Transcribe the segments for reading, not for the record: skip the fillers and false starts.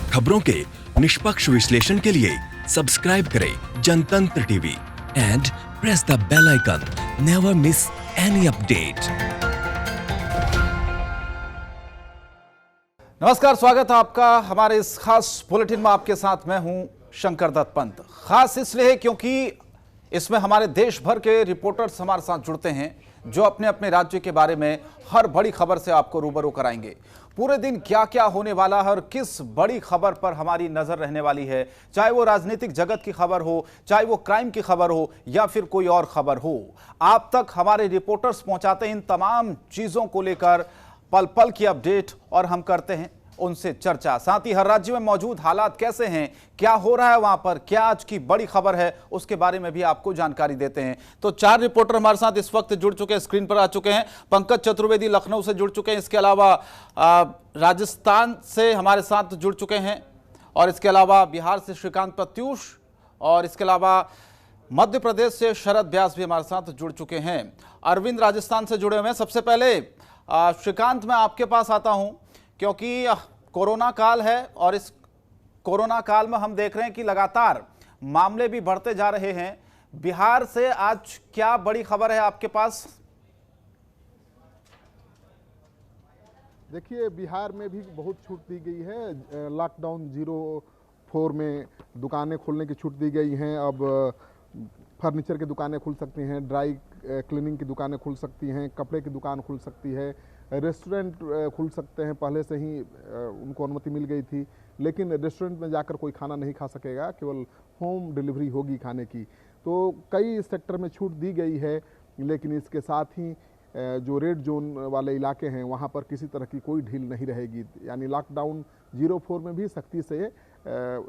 खबरों के निष्पक्ष विश्लेषण के लिए सब्सक्राइब करें Jantantra TV and press the bell icon. Never miss any update. नमस्कार, स्वागत है आपका हमारे इस खास बुलेटिन में। आपके साथ मैं हूं शंकर दत्त पंत। खास इसलिए क्योंकि इसमें हमारे देश भर के रिपोर्टर्स हमारे साथ जुड़ते हैं जो अपने अपने राज्य के बारे में हर बड़ी खबर से आपको रूबरू कराएंगे। पूरे दिन क्या क्या होने वाला है और किस बड़ी खबर पर हमारी नजर रहने वाली है, चाहे वो राजनीतिक जगत की खबर हो, चाहे वो क्राइम की खबर हो या फिर कोई और खबर हो, आप तक हमारे रिपोर्टर्स पहुंचाते हैं इन तमाम चीजों को लेकर पल पल की अपडेट और हम करते हैं उनसे चर्चा। साथ ही हर राज्य में मौजूद हालात कैसे हैं, क्या हो रहा है वहां पर, क्या आज की बड़ी खबर है, उसके बारे में भी आपको जानकारी देते हैं। तो 4 रिपोर्टर हमारे साथ इस वक्त जुड़ चुके हैं, स्क्रीन पर आ चुके हैं। पंकज चतुर्वेदी लखनऊ से जुड़ चुके हैं, इसके अलावा राजस्थान से हमारे साथ जुड़ चुके हैं, और इसके अलावा बिहार से श्रीकांत प्रत्यूष, और इसके अलावा मध्य प्रदेश से शरद व्यास भी हमारे साथ जुड़ चुके हैं। अरविंद राजस्थान से जुड़े हुए हैं। सबसे पहले श्रीकांत, मैं आपके पास आता हूं क्योंकि कोरोना काल है और इस कोरोना काल में हम देख रहे हैं कि लगातार मामले भी बढ़ते जा रहे हैं। बिहार से आज क्या बड़ी खबर है आपके पास? देखिए, बिहार में भी बहुत छूट दी गई है। लॉकडाउन 04 में दुकानें खोलने की छूट दी गई हैं। अब फर्नीचर की दुकानें खुल सकती हैं, ड्राई क्लीनिंग की दुकानें खुल सकती हैं, कपड़े की दुकान खुल सकती है, रेस्टोरेंट खुल सकते हैं। पहले से ही उनको अनुमति मिल गई थी, लेकिन रेस्टोरेंट में जाकर कोई खाना नहीं खा सकेगा, केवल होम डिलीवरी होगी खाने की। तो कई सेक्टर में छूट दी गई है, लेकिन इसके साथ ही जो रेड जोन वाले इलाके हैं वहाँ पर किसी तरह की कोई ढील नहीं रहेगी। यानी लॉकडाउन 04 में भी सख्ती से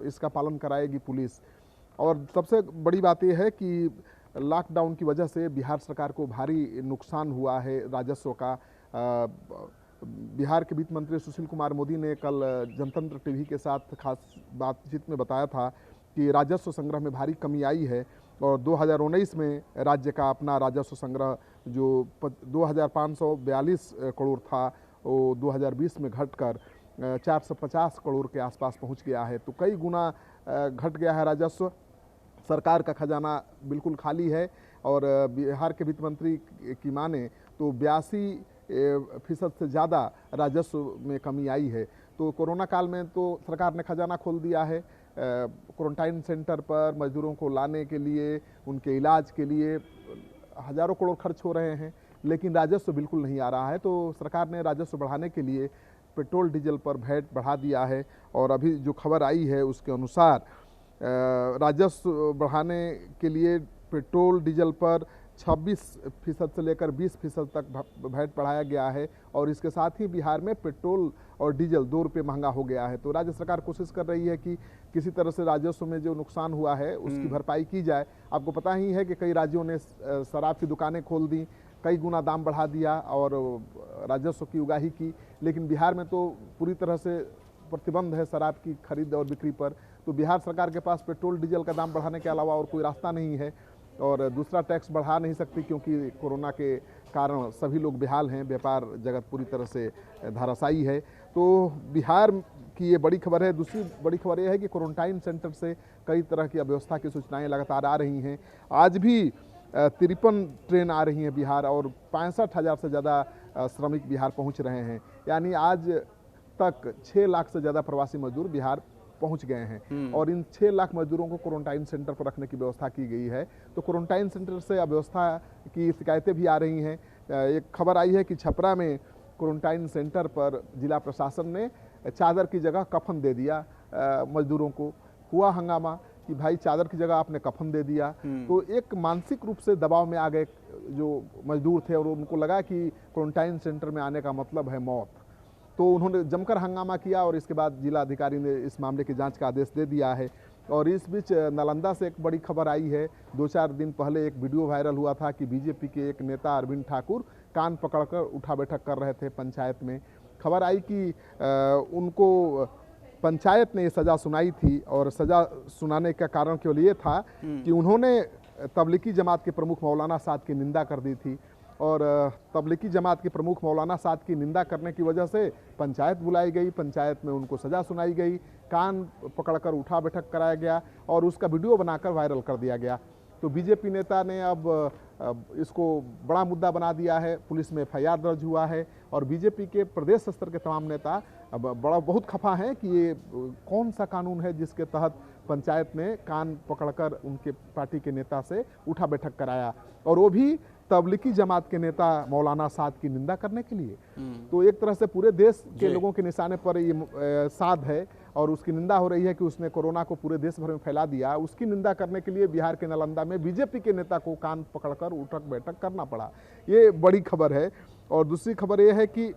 इसका पालन कराएगी पुलिस। और सबसे बड़ी बात यह है कि लॉकडाउन की वजह से बिहार सरकार को भारी नुकसान हुआ है राजस्व का। बिहार के वित्त मंत्री सुशील कुमार मोदी ने कल जनतंत्र टीवी के साथ खास बातचीत में बताया था कि राजस्व संग्रह में भारी कमी आई है, और 2019 में राज्य का अपना राजस्व संग्रह जो 2542 करोड़ था वो 2020 में घटकर 450 करोड़ के आसपास पहुंच गया है। तो कई गुना घट गया है राजस्व। सरकार का खजाना बिल्कुल खाली है, और बिहार के वित्त मंत्री की माने तो 82% से ज़्यादा राजस्व में कमी आई है। तो कोरोना काल में तो सरकार ने खजाना खोल दिया है। क्वारंटाइन सेंटर पर मजदूरों को लाने के लिए, उनके इलाज के लिए हज़ारों करोड़ खर्च हो रहे हैं, लेकिन राजस्व बिल्कुल नहीं आ रहा है। तो सरकार ने राजस्व बढ़ाने के लिए पेट्रोल डीजल पर वैट बढ़ा दिया है, और अभी जो खबर आई है उसके अनुसार राजस्व बढ़ाने के लिए पेट्रोल डीजल पर 26% से लेकर 20% तक वैट बढ़ाया गया है, और इसके साथ ही बिहार में पेट्रोल और डीजल 2 रुपये महंगा हो गया है। तो राज्य सरकार कोशिश कर रही है कि किसी तरह से राजस्व में जो नुकसान हुआ है उसकी भरपाई की जाए। आपको पता ही है कि कई राज्यों ने शराब की दुकानें खोल दी, कई गुना दाम बढ़ा दिया और राजस्व की उगाही की, लेकिन बिहार में तो पूरी तरह से प्रतिबंध है शराब की खरीद और बिक्री पर। तो बिहार सरकार के पास पेट्रोल डीजल का दाम बढ़ाने के अलावा और कोई रास्ता नहीं है, और दूसरा टैक्स बढ़ा नहीं सकती क्योंकि कोरोना के कारण सभी लोग बेहाल हैं, व्यापार जगत पूरी तरह से धाराशायी है। तो बिहार की ये बड़ी खबर है। दूसरी बड़ी खबर यह है कि क्वारंटाइन सेंटर से कई तरह की अव्यवस्था की सूचनाएं लगातार आ रही हैं। आज भी 53 ट्रेन आ रही हैं बिहार, और 65,000 से ज़्यादा श्रमिक बिहार पहुँच रहे हैं। यानी आज तक 6 लाख से ज़्यादा प्रवासी मजदूर बिहार पहुंच गए हैं, और इन 6 लाख मजदूरों को क्वारंटाइन सेंटर पर रखने की व्यवस्था की गई है। तो क्वारंटाइन सेंटर से अव्यवस्था की शिकायतें भी आ रही हैं। एक खबर आई है कि छपरा में क्वारंटाइन सेंटर पर जिला प्रशासन ने चादर की जगह कफन दे दिया मजदूरों को। हुआ हंगामा कि भाई चादर की जगह आपने कफन दे दिया। तो एक मानसिक रूप से दबाव में आ गए जो मजदूर थे, और उनको लगा कि क्वारंटाइन सेंटर में आने का मतलब है मौत। तो उन्होंने जमकर हंगामा किया, और इसके बाद जिला अधिकारी ने इस मामले की जांच का आदेश दे दिया है। और इस बीच नालंदा से एक बड़ी खबर आई है। 2-4 दिन पहले एक वीडियो वायरल हुआ था कि बीजेपी के एक नेता अरविंद ठाकुर कान पकड़कर उठा बैठक कर रहे थे पंचायत में। खबर आई कि उनको पंचायत ने सज़ा सुनाई थी, और सज़ा सुनाने का कारण केवल ये था कि उन्होंने तबलीगी जमात के प्रमुख मौलाना साहब की निंदा कर दी थी। और तबलीगी जमात के प्रमुख मौलाना साद की निंदा करने की वजह से पंचायत बुलाई गई, पंचायत में उनको सज़ा सुनाई गई, कान पकड़कर उठा बैठक कराया गया और उसका वीडियो बनाकर वायरल कर दिया गया। तो बीजेपी नेता ने अब इसको बड़ा मुद्दा बना दिया है, पुलिस में एफआईआर दर्ज हुआ है और बीजेपी के प्रदेश स्तर के तमाम नेता अब बहुत खफा हैं कि ये कौन सा कानून है जिसके तहत पंचायत ने कान पकड़कर उनके पार्टी के नेता से उठा बैठक कराया, और वो भी तबलीगी जमात के नेता मौलाना साद की निंदा करने के लिए। तो एक तरह से पूरे देश के लोगों के निशाने पर ये साद है और उसकी निंदा हो रही है कि उसने कोरोना को पूरे देश भर में फैला दिया। उसकी निंदा करने के लिए बिहार के नालंदा में बीजेपी के नेता को कान पकड़कर उठक बैठक करना पड़ा। ये बड़ी खबर है। और दूसरी खबर ये है कि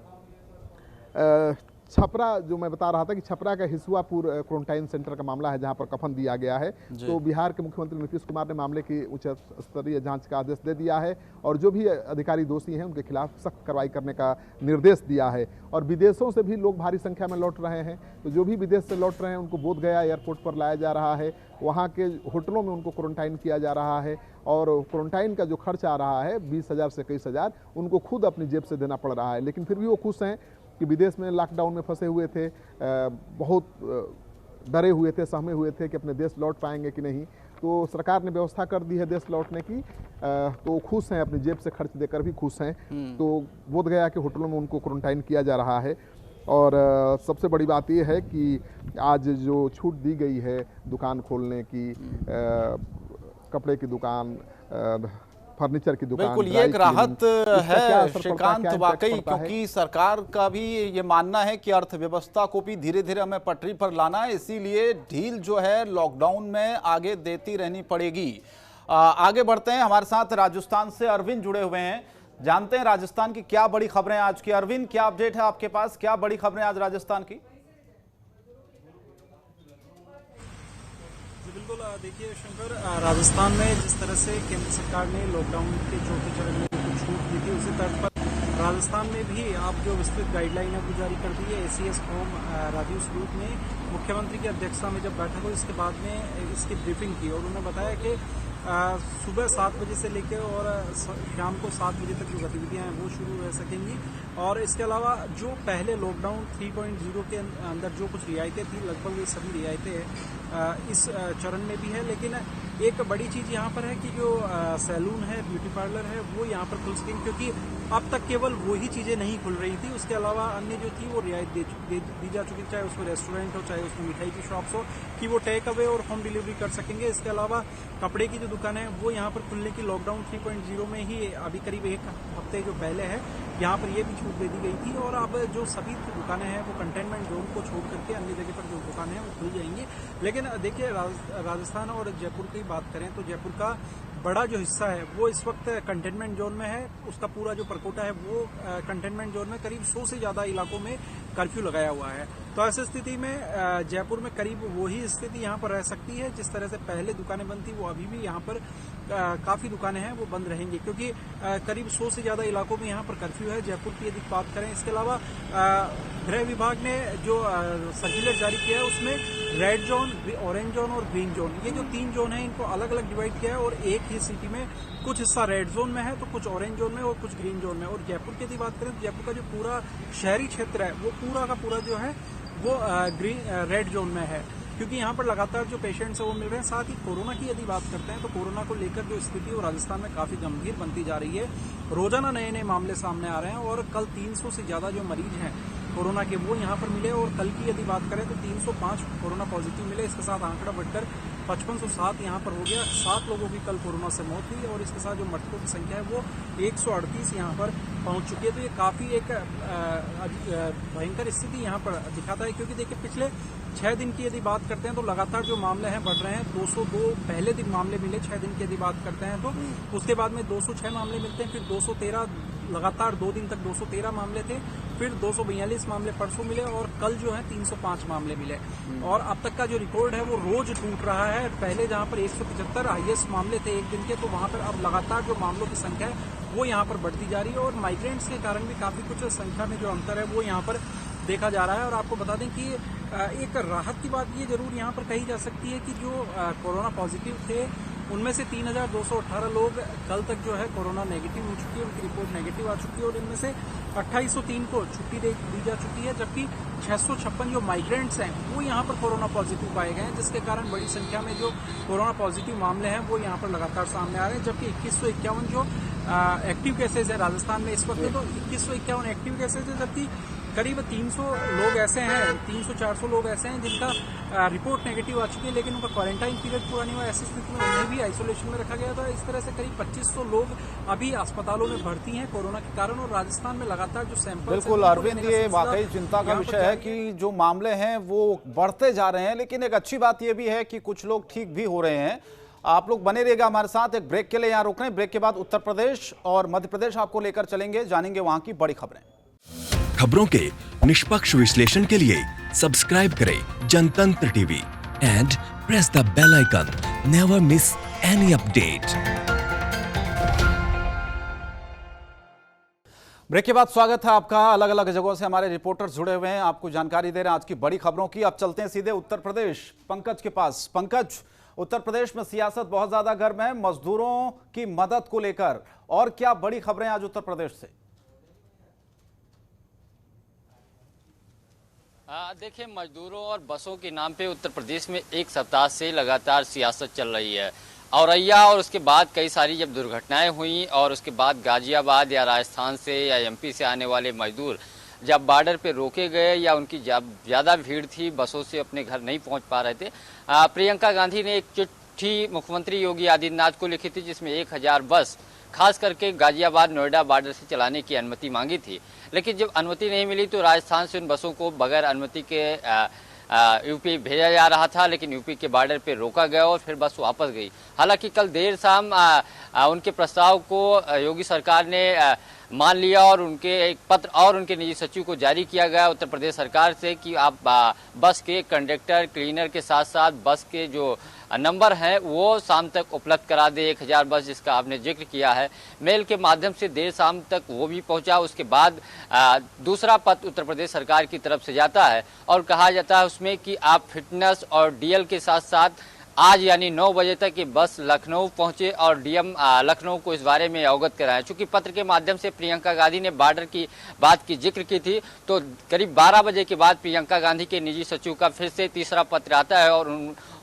छपरा, जो मैं बता रहा था कि छपरा का हिसुआपुर क्वारंटाइन सेंटर का मामला है जहां पर कफन दिया गया है। तो बिहार के मुख्यमंत्री नीतीश कुमार ने मामले की उच्च स्तरीय जांच का आदेश दे दिया है और जो भी अधिकारी दोषी हैं उनके खिलाफ सख्त कार्रवाई करने का निर्देश दिया है। और विदेशों से भी लोग भारी संख्या में लौट रहे हैं, तो जो भी विदेश से लौट रहे हैं उनको बोधगया एयरपोर्ट पर लाया जा रहा है, वहाँ के होटलों में उनको क्वारंटाइन किया जा रहा है और क्वारंटाइन का जो खर्च आ रहा है 20,000 से 21,000 उनको खुद अपनी जेब से देना पड़ रहा है। लेकिन फिर भी वो खुश हैं कि विदेश में लॉकडाउन में फंसे हुए थे, बहुत डरे हुए थे, सहमे हुए थे कि अपने देश लौट पाएंगे कि नहीं। तो सरकार ने व्यवस्था कर दी है देश लौटने की, तो खुश हैं, अपनी जेब से खर्च देकर भी खुश हैं। तो बोधगया के होटलों में उनको क्वारंटाइन किया जा रहा है। और सबसे बड़ी बात यह है कि आज जो छूट दी गई है दुकान खोलने की, कपड़े की दुकान, फर्नीचर की दुकान, बिल्कुल ये एक राहत है श्रीकांत वाकई, क्योंकि सरकार का भी ये मानना है कि अर्थव्यवस्था को भी धीरे धीरे हमें पटरी पर लाना है, इसीलिए ढील जो है लॉकडाउन में आगे देती रहनी पड़ेगी। आगे बढ़ते हैं, हमारे साथ राजस्थान से अरविंद जुड़े हुए हैं, जानते हैं राजस्थान की क्या बड़ी खबरें आज की। अरविंद, क्या अपडेट है आपके पास, क्या बड़ी खबरें आज राजस्थान की? बिल्कुल, देखिए शंकर, राजस्थान में जिस तरह से केंद्र सरकार ने लॉकडाउन के चौथे चरण में कुछ छूट दी थी, उसी तर्ज पर राजस्थान में भी आप जो विस्तृत गाइडलाइन है वो जारी कर दी है। एसीएस होम राजीव स्वरूप ने मुख्यमंत्री की अध्यक्षता में जब बैठक हुई इसके बाद में इसकी ब्रीफिंग की और उन्होंने बताया कि सुबह 7 बजे से लेकर और शाम को 7 बजे तक जो गतिविधियां हैं वो शुरू रह सकेंगी। और इसके अलावा जो पहले लॉकडाउन 3.0 के अंदर जो कुछ रियायतें थी, लगभग ये सभी रियायतें इस चरण में भी है। लेकिन एक बड़ी चीज यहाँ पर है कि जो सैलून है, ब्यूटी पार्लर है, वो यहाँ पर खुल सकेंगे, क्योंकि अब तक केवल वही चीजें नहीं खुल रही थी, उसके अलावा अन्य जो थी वो रियायत दी जा चुकी, चाहे उसमें रेस्टोरेंट हो, चाहे उसमें मिठाई की शॉप्स हो, कि वो टेक अवे और होम डिलीवरी कर सकेंगे। इसके अलावा कपड़े की जो दुकानें हैं वो यहाँ पर खुलने की लॉकडाउन 3.0 में ही अभी करीब एक हफ्ते जो पहले है यहाँ पर ये भी छूट दे दी गई थी। और अब जो सभी दुकानें हैं वो कंटेनमेंट जोन को छोड़ करके अन्य जगह पर जो दुकानें हैं वो खुल जाएंगी। लेकिन देखिए, राजस्थान और जयपुर की बात करें तो जयपुर का बड़ा जो हिस्सा है वो इस वक्त कंटेनमेंट जोन में है। उसका पूरा जो परकोटा है वो कंटेनमेंट जोन में करीब 100 से ज्यादा इलाकों में कर्फ्यू लगाया हुआ है। तो ऐसी स्थिति में जयपुर में करीब वही स्थिति यहाँ पर रह सकती है। जिस तरह से पहले दुकानें बंद थी वो अभी भी यहाँ पर काफी दुकानें हैं वो बंद रहेंगी, क्योंकि करीब 100 से ज्यादा इलाकों में यहाँ पर कर्फ्यू है जयपुर की यदि बात करें। इसके अलावा गृह विभाग ने जो सर्कुलर जारी किया है उसमें रेड जोन, ऑरेंज जोन और ग्रीन जोन, ये जो 3 जोन है इनको अलग अलग डिवाइड किया है। और एक ही सिटी में कुछ हिस्सा रेड जोन में है तो कुछ ऑरेंज जोन में और कुछ ग्रीन जोन में। और जयपुर की यदि बात करें तो जयपुर का जो पूरा शहरी क्षेत्र है वो पूरा का पूरा जो है वो रेड जोन में है, क्योंकि यहाँ पर लगातार जो पेशेंट्स हैं वो मिल रहे हैं। साथ ही कोरोना की यदि बात करते हैं तो कोरोना को लेकर जो स्थिति है वो राजस्थान में काफी गंभीर बनती जा रही है। रोजाना नए नए मामले सामने आ रहे हैं और कल 300 से ज्यादा जो मरीज हैं कोरोना के वो यहाँ पर मिले। और कल की यदि बात करें तो 305 कोरोना पॉजिटिव मिले। इसके साथ आंकड़ा बढ़कर 5507 यहाँ पर हो गया। 7 लोगों की कल कोरोना से मौत हुई और इसके साथ जो मृतकों की संख्या है वो 138 यहाँ पर पहुंच चुकी है। तो ये काफी एक भयंकर स्थिति यहाँ पर दिखाता है, क्योंकि देखिए पिछले 6 दिन की यदि बात करते हैं तो लगातार जो मामले हैं बढ़ रहे हैं। 202 पहले दिन मामले मिले 6 दिन की यदि बात करते हैं तो, उसके बाद में 206 मामले मिलते हैं, फिर 213 लगातार 2 दिन तक 213 मामले थे, फिर 242 मामले परसों मिले और कल जो है 305 मामले मिले। और अब तक का जो रिकॉर्ड है वो रोज टूट रहा है। पहले जहां पर 175 हाईएस्ट मामले थे एक दिन के, तो वहां पर अब लगातार जो मामलों की संख्या है वो यहाँ पर बढ़ती जा रही है। और माइग्रेंट्स के कारण भी काफी कुछ संख्या में जो अंतर है वो यहाँ पर देखा जा रहा है। और आपको बता दें कि एक राहत की बात ये जरूर यहाँ पर कही जा सकती है कि जो कोरोना पॉजिटिव थे उनमें से 3,218 लोग कल तक जो है कोरोना नेगेटिव हो चुकी है, उनकी रिपोर्ट नेगेटिव आ चुकी है और इनमें से 2803 को छुट्टी दी जा चुकी है, जबकि 656 जो माइग्रेंट्स हैं वो यहाँ पर कोरोना पॉजिटिव पाए गए हैं, जिसके कारण बड़ी संख्या में जो कोरोना पॉजिटिव मामले हैं वो यहाँ पर लगातार सामने आ रहे हैं। जबकि 2151 जो एक्टिव केसेज है राजस्थान में इस वक्त, तो 2151 एक्टिव केसेज है, जबकि करीब 300 लोग ऐसे हैं, 300-400 लोग ऐसे हैं जिनका रिपोर्ट नेगेटिव आ चुकी है, लेकिन उनका क्वारंटाइन पीरियड पूरा नहीं हुआ। ऐसी स्थिति में उन्हें भी आइसोलेशन में रखा गया था। इस तरह से करीब 2500 लोग अभी अस्पतालों में भर्ती हैं कोरोना के कारण, और राजस्थान में लगातार जो सैंपल बिल्कुल अरविंद, ये वाकई चिंता का विषय है कि जो मामले हैं वो बढ़ते जा रहे हैं, लेकिन एक अच्छी बात यह भी है कि कुछ लोग ठीक भी हो रहे हैं। आप लोग बने रहिएगा हमारे साथ, एक ब्रेक के लिए यहाँ रुक रहे हैं। ब्रेक के बाद उत्तर प्रदेश और मध्य प्रदेश आपको लेकर चलेंगे, जानेंगे वहां की बड़ी खबरें। खबरों के निष्पक्ष विश्लेषण के लिए सब्सक्राइब करें Jantantra TV and press the bell icon. Never miss any update. Break के बाद स्वागत है आपका। अलग अलग जगहों से हमारे रिपोर्टर्स जुड़े हुए हैं, आपको जानकारी दे रहे हैं आज की बड़ी खबरों की। अब चलते हैं सीधे उत्तर प्रदेश, पंकज के पास। पंकज, उत्तर प्रदेश में सियासत बहुत ज्यादा गर्म है मजदूरों की मदद को लेकर, और क्या बड़ी खबरें आज उत्तर प्रदेश से? देखिए, मजदूरों और बसों के नाम पे उत्तर प्रदेश में एक सप्ताह से लगातार सियासत चल रही है। औरैया और उसके बाद कई सारी जब दुर्घटनाएं हुई और उसके बाद गाजियाबाद या राजस्थान से या एमपी से आने वाले मजदूर जब बॉर्डर पे रोके गए या उनकी ज़्यादा भीड़ थी, बसों से अपने घर नहीं पहुंच पा रहे थे, प्रियंका गांधी ने एक चिट्ठी मुख्यमंत्री योगी आदित्यनाथ को लिखी थी, जिसमें 1000 बस खास करके गाजियाबाद नोएडा बॉर्डर से चलाने की अनुमति मांगी थी। लेकिन जब अनुमति नहीं मिली तो राजस्थान से उन बसों को बगैर अनुमति के यूपी भेजा जा रहा था, लेकिन यूपी के बॉर्डर पे रोका गया और फिर बस वापस गई। हालांकि कल देर शाम उनके प्रस्ताव को योगी सरकार ने मान लिया और उनके एक पत्र और उनके निजी सचिव को जारी किया गया उत्तर प्रदेश सरकार से कि आप बस के कंडक्टर, क्लीनर के साथ साथ बस के जो नंबर हैं वो शाम तक उपलब्ध करा दे। 1000 बस जिसका आपने जिक्र किया है, मेल के माध्यम से देर शाम तक वो भी पहुंचा। उसके बाद दूसरा पत्र उत्तर प्रदेश सरकार की तरफ से जाता है और कहा जाता है उसमें कि आप फिटनेस और डीएल के साथ साथ आज यानी 9 बजे तक ये बस लखनऊ पहुंचे और डीएम लखनऊ को इस बारे में अवगत कराएं। चूंकि पत्र के माध्यम से प्रियंका गांधी ने बॉर्डर की बात की जिक्र की थी, तो करीब 12 बजे के बाद प्रियंका गांधी के निजी सचिव का फिर से तीसरा पत्र आता है और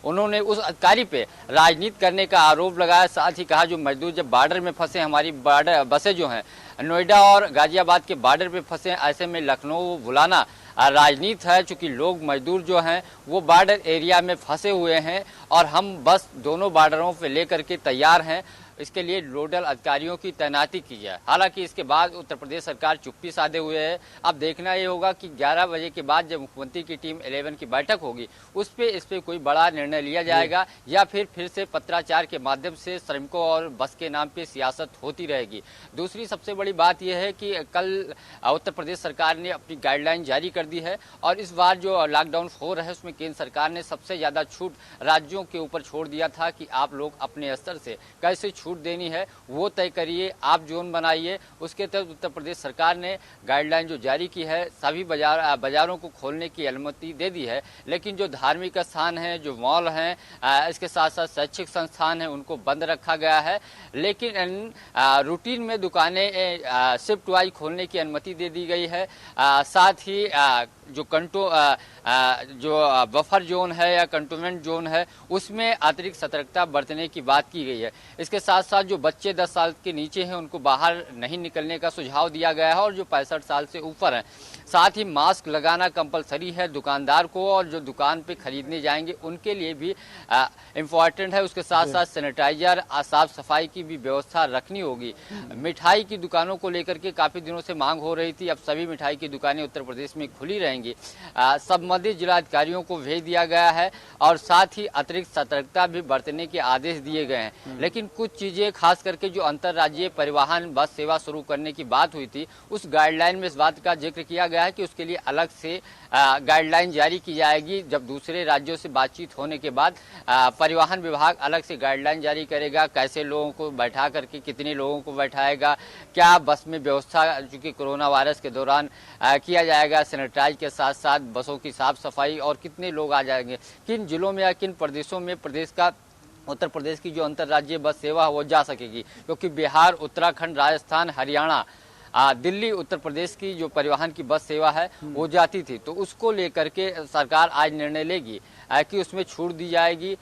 उन्होंने उस अधिकारी पे राजनीति करने का आरोप लगाया। साथ ही कहा जो मजदूर जब बॉर्डर में फंसे, हमारी बॉर्डर बसें जो हैं नोएडा और गाजियाबाद के बॉर्डर पे फंसे, ऐसे में लखनऊ बुलाना राजनीति है। चूंकि लोग मजदूर जो हैं वो बॉर्डर एरिया में फंसे हुए हैं और हम बस दोनों बॉर्डरों पे लेकर के तैयार हैं, इसके लिए नोडल अधिकारियों की तैनाती की जाए। हालांकि इसके बाद उत्तर प्रदेश सरकार चुप्पी साधे हुए है। अब देखना ये होगा कि 11 बजे के बाद जब मुख्यमंत्री की टीम 11 की बैठक होगी उस पे इस पे कोई बड़ा निर्णय लिया जाएगा या फिर से पत्राचार के माध्यम से श्रमिकों और बस के नाम पे सियासत होती रहेगी। दूसरी सबसे बड़ी बात यह है कि कल उत्तर प्रदेश सरकार ने अपनी गाइडलाइन जारी कर दी है और इस बार जो लॉकडाउन 4 है उसमें केंद्र सरकार ने सबसे ज़्यादा छूट राज्यों के ऊपर छोड़ दिया था कि आप लोग अपने स्तर से कैसे छूट देनी है वो तय करिए, आप जोन बनाइए। उसके तहत उत्तर प्रदेश सरकार ने गाइडलाइन जो जारी की है, सभी बाजारों को खोलने की अनुमति दे दी है, लेकिन जो धार्मिक स्थान हैं, जो मॉल हैं, इसके साथ साथ शैक्षिक संस्थान हैं, उनको बंद रखा गया है। लेकिन रूटीन में दुकानें शिफ्ट वाइज खोलने की अनुमति दे दी गई है। साथ ही जो बफर जोन है या कंटोनमेंट जोन है उसमें अतिरिक्त सतर्कता बरतने की बात की गई है। इसके साथ साथ जो बच्चे 10 साल के नीचे हैं उनको बाहर नहीं निकलने का सुझाव दिया गया है और जो 65 साल से ऊपर हैं, साथ ही मास्क लगाना कंपलसरी है दुकानदार को और जो दुकान पे खरीदने जाएंगे उनके लिए भी इम्पॉर्टेंट है। उसके साथ साथ सैनिटाइजर, साफ सफाई की भी व्यवस्था रखनी होगी। मिठाई की दुकानों को लेकर के काफ़ी दिनों से मांग हो रही थी, अब सभी मिठाई की दुकानें उत्तर प्रदेश में खुली रहेंगी। संबंधित जिलाधिकारियों को भेज दिया गया है और साथ ही अतिरिक्त सतर्कता भी बरतने के आदेश दिए गए हैं। लेकिन कुछ चीज़ें खास करके जो अंतर्राज्यीय परिवहन बस सेवा शुरू करने की बात हुई थी उस गाइडलाइन में इस बात का जिक्र किया गया है कि उसके लिए अलग से गाइडलाइन जारी की जाएगी। जब दूसरे राज्यों से बातचीत होने के बाद परिवहन विभाग अलग से गाइडलाइन जारी करेगा, कैसे लोगों को बैठा करके कितने लोगों को बैठाएगा, क्या बस में व्यवस्था चूँकि कोरोना वायरस के दौरान किया जाएगा, सैनिटाइज के साथ साथ बसों की साफ सफाई और कितने लोग आ जाएंगे, किन जिलों में या किन प्रदेशों में प्रदेश का उत्तर प्रदेश की जो अंतर्राज्यीय बस सेवा है वो जा सकेगी, क्योंकि बिहार, उत्तराखंड, राजस्थान, हरियाणा, दिल्ली, उत्तर प्रदेश की जो परिवहन की बस सेवा है वो जाती थी। तो उसको लेकर के सरकार आज निर्णय लेगी कि उसमें छूट दी जाएगी।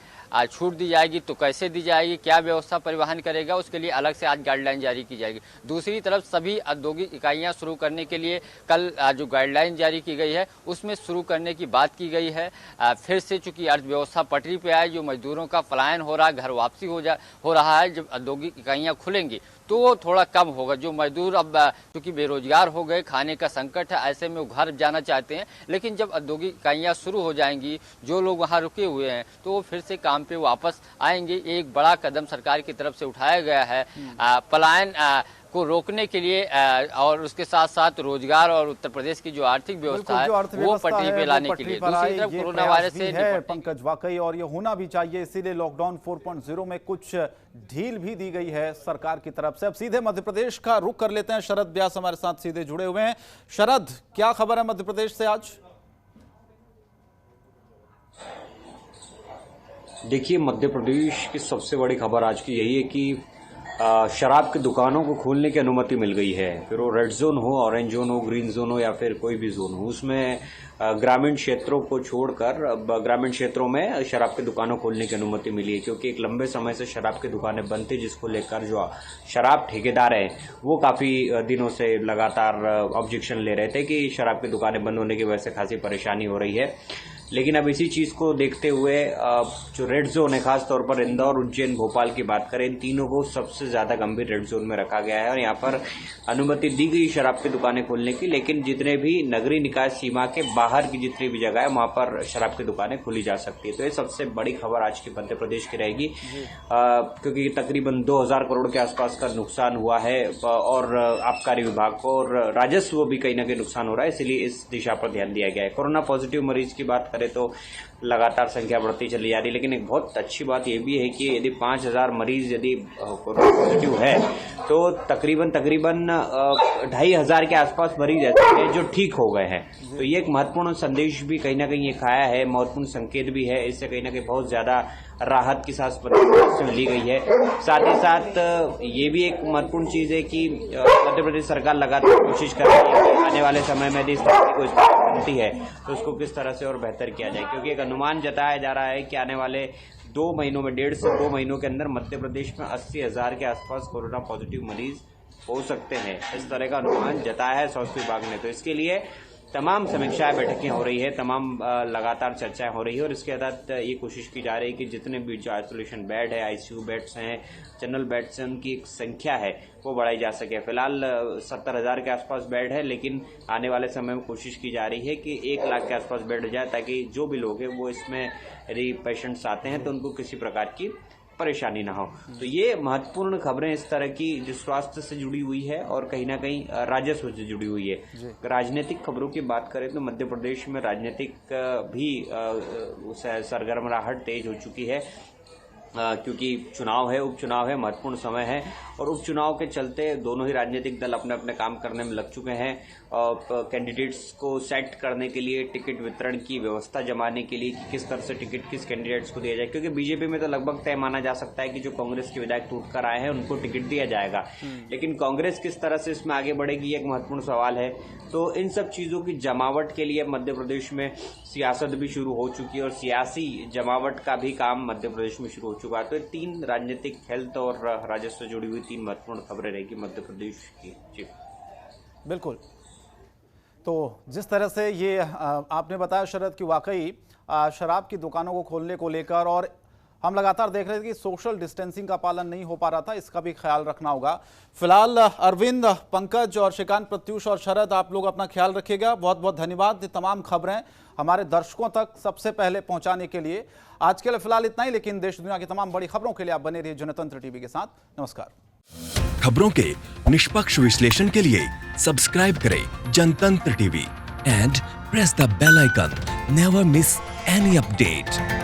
छूट दी जाएगी तो कैसे दी जाएगी, क्या व्यवस्था परिवहन करेगा, उसके लिए अलग से आज गाइडलाइन जारी की जाएगी। दूसरी तरफ सभी औद्योगिक इकाइयां शुरू करने के लिए कल जो गाइडलाइन जारी की गई है उसमें शुरू करने की बात की गई है। फिर से चूंकि अर्थव्यवस्था पटरी पे आए, जो मजदूरों का पलायन हो रहा है, घर वापसी हो रहा है, जब औद्योगिक इकाइयाँ खुलेंगी तो वो थोड़ा कम होगा। जो मजदूर अब चूंकि बेरोजगार हो गए, खाने का संकट है, ऐसे में वो घर जाना चाहते हैं, लेकिन जब औद्योगिक इकाइयाँ शुरू हो जाएंगी, जो लोग वहाँ रुके हुए हैं तो वो फिर से काम पे वापस आएंगे। एक बड़ा कदम सरकार की तरफ से उठाया गया है पलायन को रोकने के लिए, और उसके साथ साथ रोजगार और उत्तर प्रदेश की जो आर्थिक व्यवस्था है वो पटरी पे लाने के लिए। दूसरी तरफ कोरोना वायरस से है पंकज, वाकई और ये होना भी चाहिए, इसीलिए लॉकडाउन 4.0 में कुछ ढील भी दी गई है सरकार की तरफ से। अब सीधे मध्य प्रदेश का रुख कर लेते हैं, शरद व्यास हमारे साथ सीधे जुड़े हुए हैं। शरद, क्या खबर है मध्य प्रदेश से आज? देखिए, मध्य प्रदेश की सबसे बड़ी खबर आज की यही है कि शराब की दुकानों को खोलने की अनुमति मिल गई है। फिर वो रेड जोन हो, ऑरेंज जोन हो, ग्रीन जोन हो या फिर कोई भी जोन हो, उसमें ग्रामीण क्षेत्रों को छोड़कर ग्रामीण क्षेत्रों में शराब की दुकानों खोलने की अनुमति मिली है। क्योंकि एक लंबे समय से शराब की दुकानें बंद थी, जिसको लेकर जो शराब ठेकेदार हैं वो काफी दिनों से लगातार ऑब्जेक्शन ले रहे थे कि शराब की दुकानें बंद होने की वजह से खासी परेशानी हो रही है। लेकिन अब इसी चीज को देखते हुए जो रेड जोन है, खास तौर पर इंदौर, उज्जैन, भोपाल की बात करें, इन तीनों को सबसे ज्यादा गंभीर रेड जोन में रखा गया है और यहाँ पर अनुमति दी गई शराब की दुकानें खोलने की। लेकिन जितने भी नगरीय निकाय सीमा के बाहर की जितनी भी जगह है वहां पर शराब की दुकानें खोली जा सकती है। तो ये सबसे बड़ी खबर आज की मध्य प्रदेश की रहेगी, क्योंकि तकरीबन 2000 करोड़ के आसपास का नुकसान हुआ है और आबकारी विभाग को और राजस्व भी कहीं ना कहीं नुकसान हो रहा है, इसलिए इस दिशा पर ध्यान दिया गया है। कोरोना पॉजिटिव मरीज की बात तो लगातार संख्या बढ़ती चली जा रही है। लेकिन एक बहुत अच्छी बात यह भी है कि यदि 5000 मरीज यदि कोरोना पॉजिटिव है तो तकरीबन 2500 के आसपास मरीज ऐसे हैं जो ठीक हो गए हैं। तो ये एक महत्वपूर्ण संदेश भी कहीं ना कहीं ये खाया है, महत्वपूर्ण संकेत भी है। इससे कहीं ना कहीं बहुत ज्यादा राहत की सांस में ली गई है। साथ ही साथ ये भी एक महत्वपूर्ण चीज है कि मध्य प्रदेश सरकार लगातार कोशिश कर रही है कि आने वाले समय में यदि स्थिति को बनती है तो उसको किस तरह से और बेहतर किया जाए। क्योंकि एक अनुमान जताया जा रहा है कि आने वाले 2 महीनों में, 1.5 से 2 महीनों के अंदर मध्य प्रदेश में 80,000 के आसपास कोरोना पॉजिटिव मरीज हो सकते हैं। इस तरह का अनुमान जताया है स्वास्थ्य विभाग ने। तो इसके लिए तमाम समीक्षाएं, बैठकें हो रही है, तमाम लगातार चर्चाएं हो रही है और इसके तहत ये कोशिश की जा रही है कि जितने भी जो आइसोलेशन बेड है, आईसीयू बेड्स हैं, जनरल बेड्स हैं, उनकी एक संख्या है वो बढ़ाई जा सके। फिलहाल 70,000 के आसपास बेड है, लेकिन आने वाले समय में कोशिश की जा रही है कि 1 लाख के आसपास बेड हो जाए, ताकि जो भी लोग हैं वो इसमें यदि पेशेंट्स आते हैं तो उनको किसी प्रकार की परेशानी ना हो। तो ये महत्वपूर्ण खबरें इस तरह की जो स्वास्थ्य से जुड़ी हुई है और कहीं ना कहीं राजस्व से जुड़ी हुई है। राजनीतिक खबरों की बात करें तो मध्य प्रदेश में राजनीतिक भी सरगर्माहट तेज हो चुकी है, क्योंकि चुनाव है, उपचुनाव है, महत्वपूर्ण समय है और उपचुनाव के चलते दोनों ही राजनीतिक दल अपने अपने काम करने में लग चुके हैं। कैंडिडेट्स को सेट करने के लिए, टिकट वितरण की व्यवस्था जमाने के लिए किस तरह से टिकट किस कैंडिडेट्स को दिया जाए। क्योंकि बीजेपी में तो लगभग तय माना जा सकता है कि जो कांग्रेस के विधायक टूट कर आए हैं उनको टिकट दिया जाएगा, लेकिन कांग्रेस किस तरह से इसमें आगे बढ़ेगी एक महत्वपूर्ण सवाल है। तो इन सब चीजों की जमावट के लिए मध्य प्रदेश में सियासत भी शुरू हो चुकी है और सियासी जमावट का भी काम मध्य प्रदेश में शुरू हो चुका है। तो 3 राजनीतिक, हेल्थ और राजस्व जुड़ी हुई 3 महत्वपूर्ण खबरें रहेगी मध्य प्रदेश की। जी बिल्कुल। तो जिस तरह से ये आपने बताया शरद कि वाकई शराब की दुकानों को खोलने को लेकर और हम लगातार देख रहे थे कि सोशल डिस्टेंसिंग का पालन नहीं हो पा रहा था, इसका भी ख्याल रखना होगा। फिलहाल अरविंद, पंकज और श्रीकांत, प्रत्युष और शरद, आप लोग अपना ख्याल रखिएगा। बहुत बहुत धन्यवाद। ये तमाम खबरें हमारे दर्शकों तक सबसे पहले पहुंचाने के लिए। आज के लिए फिलहाल इतना ही, लेकिन देश दुनिया की तमाम बड़ी खबरों के लिए आप बने रहिए जनतंत्र टीवी के साथ। नमस्कार। खबरों के निष्पक्ष विश्लेषण के लिए सब्सक्राइब करें Jantantra TV and press the bell icon. Never miss any update.